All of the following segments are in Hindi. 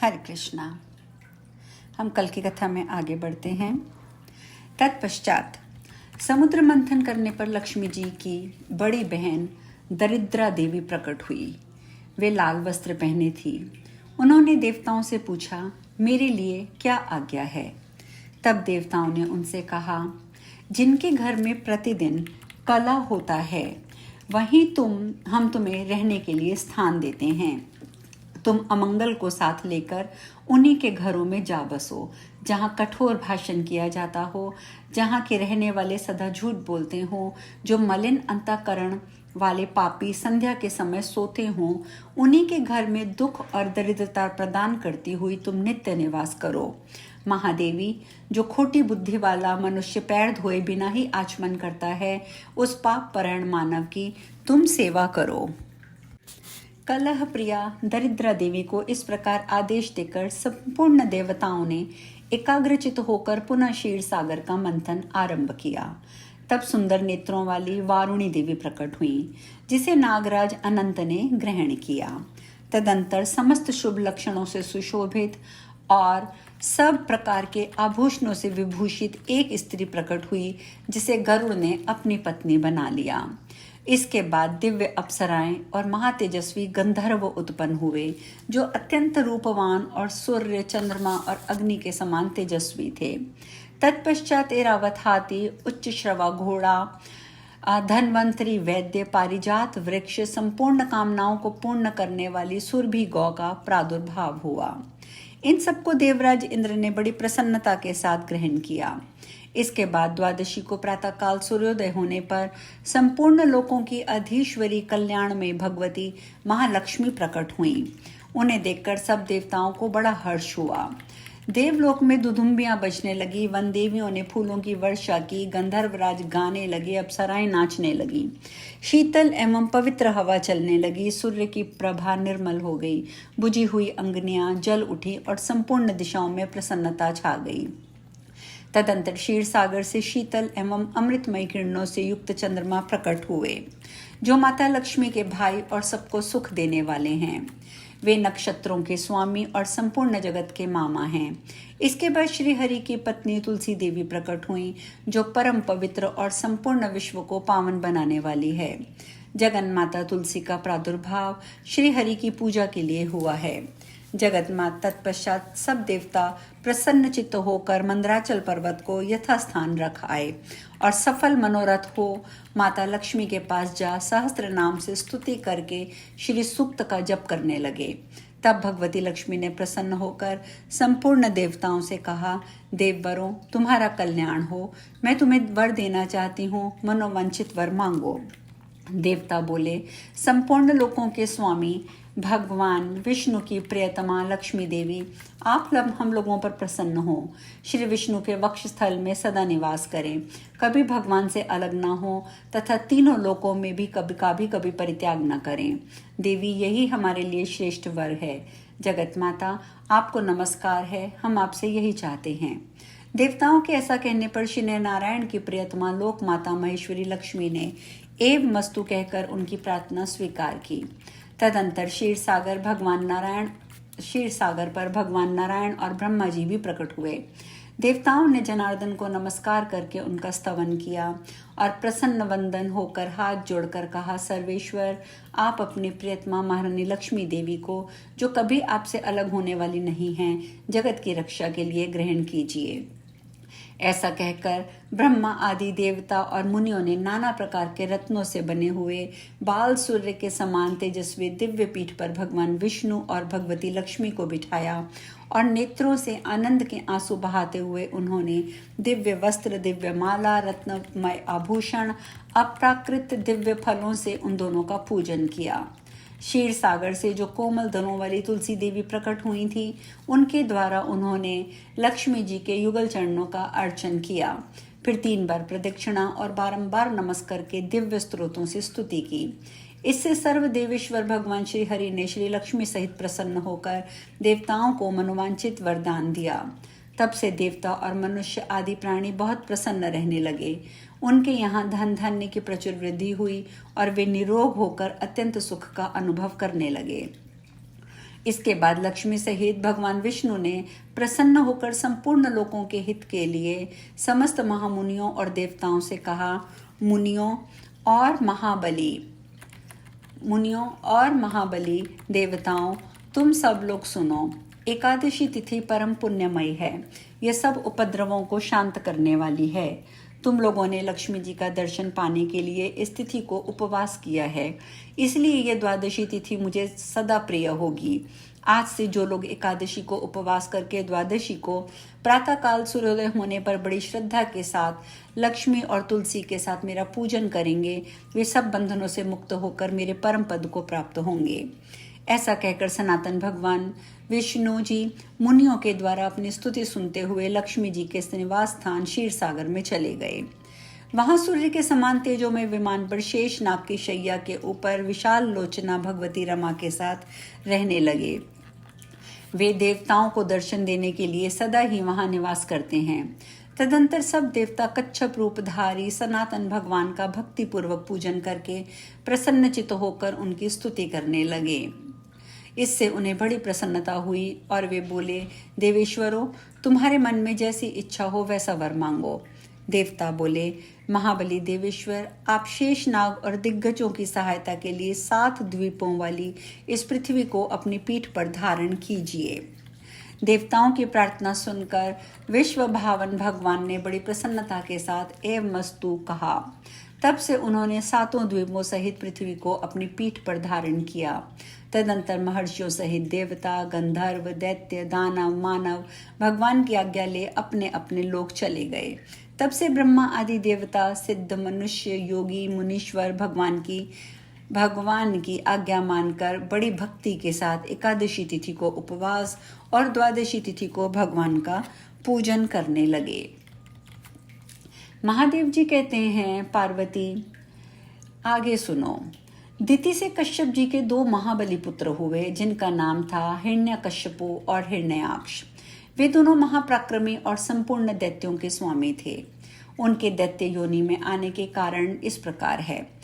हरे कृष्णा। हम कल की कथा में आगे बढ़ते हैं। तत्पश्चात समुद्र मंथन करने पर लक्ष्मी जी की बड़ी बहन दरिद्रा देवी प्रकट हुई। वे लाल वस्त्र पहने थी। उन्होंने देवताओं से पूछा, मेरे लिए क्या आज्ञा है। तब देवताओं ने उनसे कहा, जिनके घर में प्रतिदिन कलह होता है वहीं हम तुम्हें रहने के लिए स्थान देते हैं। तुम अमंगल को साथ लेकर उन्हीं के घरों में जा बसो जहाँ कठोर भाषण किया जाता हो, जहाँ के रहने वाले सदा झूठ बोलते हो, जो मलिन अंतःकरण वाले पापी संध्या के समय सोते हों। उन्हीं के घर में दुख और दरिद्रता प्रदान करती हुई तुम नित्य निवास करो। महादेवी, जो खोटी बुद्धि वाला मनुष्य पैर धोए बिना ही आचमन करता है, उस पाप परायण मानव की तुम सेवा करो। कलह प्रिया दरिद्रा देवी को इस प्रकार आदेश देकर संपूर्ण देवताओं ने एकाग्रचित होकर पुनः क्षीर सागर का मंथन आरंभ किया। तब सुंदर नेत्रों वाली वारुणी देवी प्रकट हुई, जिसे नागराज अनंत ने ग्रहण किया। तदंतर समस्त शुभ लक्षणों से सुशोभित और सब प्रकार के आभूषणों से विभूषित एक स्त्री प्रकट हुई, जिसे गरुड़ ने अपनी पत्नी बना लिया। इसके बाद दिव्य अप्सराएं और महातेजस्वी गंधर्व उत्पन्न हुए, जो अत्यंत रूपवान और सूर्य, चंद्रमा और अग्नि के समान तेजस्वी थे। तत्पश्चात ऐरावत हाथी, उच्च श्रवा घोड़ा, धन्वंतरी वैद्य, पारिजात वृक्ष, संपूर्ण कामनाओं को पूर्ण करने वाली सुरभि गौ का प्रादुर्भाव हुआ। इन सबको देवराज इंद्र ने बड़ी प्रसन्नता के साथ ग्रहण किया। इसके बाद द्वादशी को प्रातःकाल सूर्योदय होने पर संपूर्ण लोकों की अधीश्वरी कल्याण में भगवती महालक्ष्मी प्रकट हुई। उन्हें देखकर सब देवताओं को बड़ा हर्ष हुआ। देवलोक में दुदुम्बियां बजने लगी, वन देवियों ने फूलों की वर्षा की, गंधर्वराज गाने लगे, अप्सराएं नाचने लगी, शीतल एवं पवित्र हवा चलने लगी, सूर्य की प्रभा निर्मल हो गई, बुझी हुई अंगनियां जल उठी और संपूर्ण दिशाओं में प्रसन्नता छा गई। तदंतर क्षीर सागर से शीतल एवं अमृतमय किरणों से युक्त चंद्रमा प्रकट हुए, जो माता लक्ष्मी के भाई और सबको सुख देने वाले हैं। वे नक्षत्रों के स्वामी और संपूर्ण जगत के मामा हैं। इसके बाद श्री हरि की पत्नी तुलसी देवी प्रकट हुई, जो परम पवित्र और संपूर्ण विश्व को पावन बनाने वाली है। जगन माता तुलसी का प्रादुर्भाव श्री हरि की पूजा के लिए हुआ है। जगत माता तत्पश्चात सब देवता प्रसन्न चित्त होकर मंदराचल पर्वत को यथास्थान रख आए और सफल मनोरथ हो माता लक्ष्मी के पास जा सहस्त्र नाम से स्तुति करके श्री सूक्त का जप करने लगे। तब भगवती लक्ष्मी ने प्रसन्न होकर संपूर्ण देवताओं से कहा, देववरों, तुम्हारा कल्याण हो, मैं तुम्हें वर देना चाहती हूँ, मनोवांछित वर मांगो। देवता बोले, संपूर्ण लोकों के स्वामी भगवान विष्णु की प्रियतमा लक्ष्मी देवी, आप हम लोगों पर प्रसन्न हो। श्री विष्णु के वक्षस्थल में सदा निवास करें, कभी भगवान से अलग न हो तथा तीनों लोकों में भी कभी परित्याग न करें। देवी, यही हमारे लिए श्रेष्ठ वर है। जगत माता, आपको नमस्कार है, हम आपसे यही चाहते हैं। देवताओं के ऐसा कहने पर श्री नारायण की प्रियतमा लोक माता महेश्वरी लक्ष्मी ने एव मस्तु कहकर उनकी प्रार्थना स्वीकार की। तदंतर क्षीर सागर पर भगवान नारायण और ब्रह्मा जी भी प्रकट हुए। देवताओं ने जनार्दन को नमस्कार करके उनका स्तवन किया और प्रसन्न वंदन होकर हाथ जोड़कर कहा, सर्वेश्वर, आप अपनी प्रियतमा महारानी लक्ष्मी देवी को, जो कभी आपसे अलग होने वाली नहीं हैं, जगत की रक्षा के लिए ग्रहण कीजिए। ऐसा कहकर ब्रह्मा आदि देवता और मुनियों ने नाना प्रकार के रत्नों से बने हुए बाल सूर्य के समान तेजस्वी दिव्य पीठ पर भगवान विष्णु और भगवती लक्ष्मी को बिठाया और नेत्रों से आनंद के आंसू बहाते हुए उन्होंने दिव्य वस्त्र, दिव्य माला, रत्नमय आभूषण, अप्राकृत दिव्य फलों से उन दोनों का पूजन किया। क्षीर सागर से जो कोमल दनों वाली तुलसी देवी प्रकट हुई थी, उनके द्वारा उन्होंने लक्ष्मी जी के युगल चरणों का अर्चन किया। फिर 3 बार प्रदक्षिणा और बारंबार नमस्कार के दिव्य स्त्रोतों से स्तुति की। इससे सर्वदेवेश्वर भगवान श्री हरि ने श्री लक्ष्मी सहित प्रसन्न होकर देवताओं को मनोवांछित वरदान दिया। तब से देवता और मनुष्य आदि प्राणी बहुत प्रसन्न रहने लगे। उनके यहाँ धन धान्य की प्रचुर वृद्धि हुई और वे निरोग होकर अत्यंत सुख का अनुभव करने लगे। इसके बाद लक्ष्मी सहित भगवान विष्णु ने प्रसन्न होकर संपूर्ण लोगों के हित के लिए समस्त महामुनियों और देवताओं से कहा, मुनियों और महाबली देवताओं, तुम सब लोग सुनो। एकादशी तिथि परम पुण्यमयी है। यह सब उपद्रवों को शांत करने वाली है। तुम लोगों ने लक्ष्मी जी का दर्शन पाने के लिए इस तिथि को उपवास किया है, इसलिए यह द्वादशी तिथि मुझे सदा प्रिय होगी। आज से जो लोग एकादशी को उपवास करके द्वादशी को प्रातःकाल सूर्योदय होने पर बड़ी श्रद्धा के साथ लक्ष्मी और तुलसी के साथ मेरा पूजन करेंगे, वे सब बंधनों से मुक्त होकर मेरे परम पद को प्राप्त होंगे। ऐसा कहकर सनातन भगवान विष्णु जी मुनियों के द्वारा अपनी स्तुति सुनते हुए लक्ष्मी जी के निवास स्थान क्षीर सागर में चले गए। वहां सूर्य के समान तेजो में विमान पर शेष नाग की शैया के ऊपर विशाल लोचना भगवती रमा के साथ रहने लगे। वे देवताओं को दर्शन देने के लिए सदा ही वहां निवास करते हैं। तदंतर सब देवता कच्छप रूपधारी सनातन भगवान का भक्ति पूर्वक पूजन करके प्रसन्नचित्त होकर उनकी स्तुति करने लगे। इससे उन्हें बड़ी प्रसन्नता हुई और वे बोले, देवेश्वरों, तुम्हारे मन में जैसी इच्छा हो वैसा वर मांगो। देवता बोले, महाबली देवेश्वर, आप शेष नाग और दिग्गजों की सहायता के लिए 7 द्वीपों वाली इस पृथ्वी को अपनी पीठ पर धारण कीजिए। देवताओं की प्रार्थना सुनकर विश्व भावन भगवान ने बड़ी प्रसन्नता के साथ एवमस्तु कहा। तब से उन्होंने 7 द्वीपों सहित पृथ्वी को अपनी पीठ पर धारण किया। तदंतर महर्षियों सहित देवता, गंधर्व, दैत्य, दानव, मानव भगवान की आज्ञा ले अपने अपने लोक चले गए। तब से ब्रह्मा आदि देवता, सिद्ध, मनुष्य, योगी, मुनीश्वर भगवान की आज्ञा मानकर बड़ी भक्ति के साथ एकादशी तिथि को उपवास और द्वादशी तिथि को भगवान का पूजन करने लगे। महादेव जी कहते हैं, पार्वती आगे सुनो। दिति से कश्यप जी के 2 महाबली पुत्र हुए, जिनका नाम था हिरण्यकश्यपु और हिरण्याक्ष। वे दोनों महापराक्रमी और संपूर्ण दैत्यों के स्वामी थे। उनके दैत्य योनि में आने के कारण इस प्रकार है।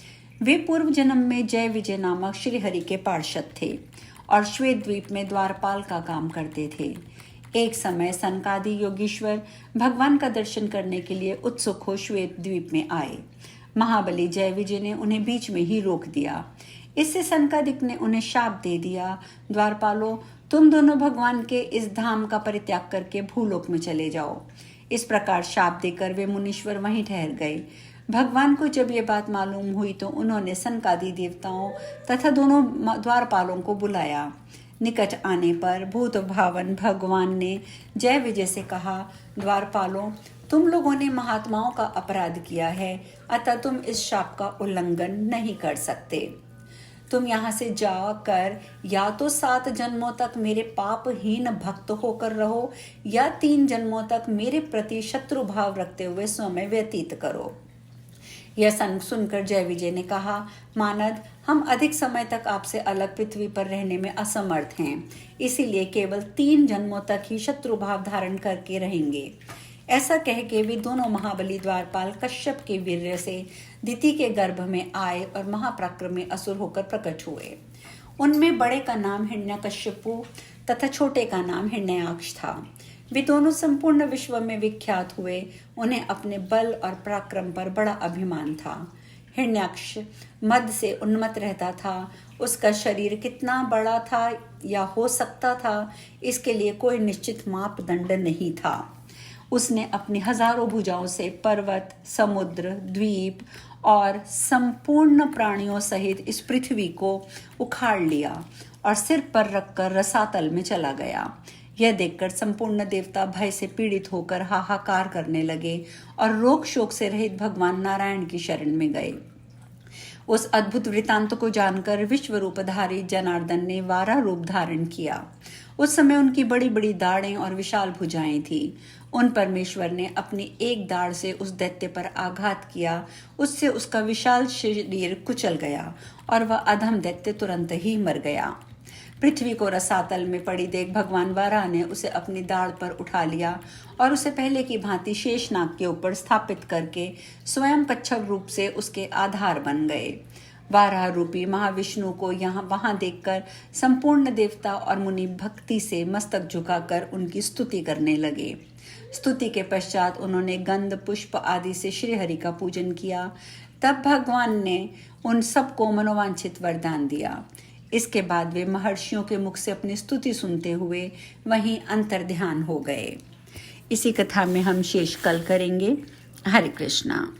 वे पूर्व जन्म में जय विजय नामक श्रीहरि के पार्षद थे और श्वेत द्वीप में द्वारपाल का काम करते थे। एक समय सनकादि योगीश्वर भगवान का दर्शन करने के लिए उत्सुक हो श्वेत द्वीप में आए। महाबली जय विजय ने उन्हें बीच में ही रोक दिया। इससे सनकादिक ने उन्हें शाप दे दिया, द्वारपालों, तुम दोनों भगवान के इस धाम का परित्याग करके भूलोक में चले जाओ। इस प्रकार शाप देकर वे मुनीश्वर वहीं ठहर गए। भगवान को जब ये बात मालूम हुई तो उन्होंने सनकादि देवताओं तथा दोनों द्वारपालों को बुलाया। निकट आने पर भूत भावन भगवान ने जय विजय से कहा, द्वारपालों, तुम लोगों ने महात्माओं का अपराध किया है, अतः तुम इस शाप का उल्लंघन नहीं कर सकते। तुम यहाँ से जाकर या तो 7 जन्मों तक मेरे पापहीन भक्त होकर रहो या 3 जन्मों तक मेरे प्रति शत्रु भाव रखते हुए समय व्यतीत करो। यह सुनकर जय विजय ने कहा, मानद, हम अधिक समय तक आपसे अलग पृथ्वी पर रहने में असमर्थ हैं, इसीलिए केवल 3 जन्मों तक ही शत्रु भाव धारण करके रहेंगे। ऐसा कह के वे दोनों महाबली द्वारपाल कश्यप के वीर्य से दिति के गर्भ में आए और महापराक्रमी असुर होकर प्रकट हुए। उनमें बड़े का नाम हिरण्यकश्यपु तथा छोटे का नाम हिरण्याक्ष था। वे दोनों संपूर्ण विश्व में विख्यात हुए। उन्हें अपने बल और पराक्रम पर बड़ा अभिमान था। हिरण्याक्ष मद से उन्मत्त रहता था। उसका शरीर कितना बड़ा था या हो सकता था, इसके लिए कोई निश्चित मापदंड नहीं था। उसने अपनी हजारों भुजाओं से पर्वत, समुद्र, द्वीप और संपूर्ण प्राणियों सहित इस पृथ्वी को उखाड़ लिया और सिर पर रखकर रसातल में चला गया। यह देखकर संपूर्ण देवता भय से पीड़ित होकर हाहाकार करने लगे और रोग शोक से रहित भगवान नारायण की शरण में गए। उस अद्भुत वृतांत को जानकर विश्व रूपधारी जनार्दन ने वारा रूप धारण किया। उस समय उनकी बड़ी बड़ी दाढ़ें और विशाल भुजाएं थी। उन परमेश्वर ने अपनी एक दाढ़ से उस दैत्य पर आघात किया। उससे उसका विशाल शरीर कुचल गया और वह अधम दैत्य तुरंत ही मर गया। पृथ्वी को रसातल में पड़ी देख भगवान वाराह ने उसे अपनी दाढ़ पर उठा लिया और उसे पहले की भांति शेषनाग के ऊपर स्थापित करके स्वयं कच्छप रूप से उसके आधार बन गए। वाराह रूपी महाविष्णु को वहां देखकर संपूर्ण देवता और मुनि भक्ति से मस्तक झुकाकर उनकी स्तुति करने लगे। स्तुति के पश्चात उन्होंने गंध पुष्प आदि से श्री हरि का पूजन किया। तब भगवान ने उन सबको मनोवांछित वरदान दिया। इसके बाद वे महर्षियों के मुख से अपनी स्तुति सुनते हुए वहीं अंतर्ध्यान हो गए। इसी कथा में हम शेष कल करेंगे। हरे कृष्णा।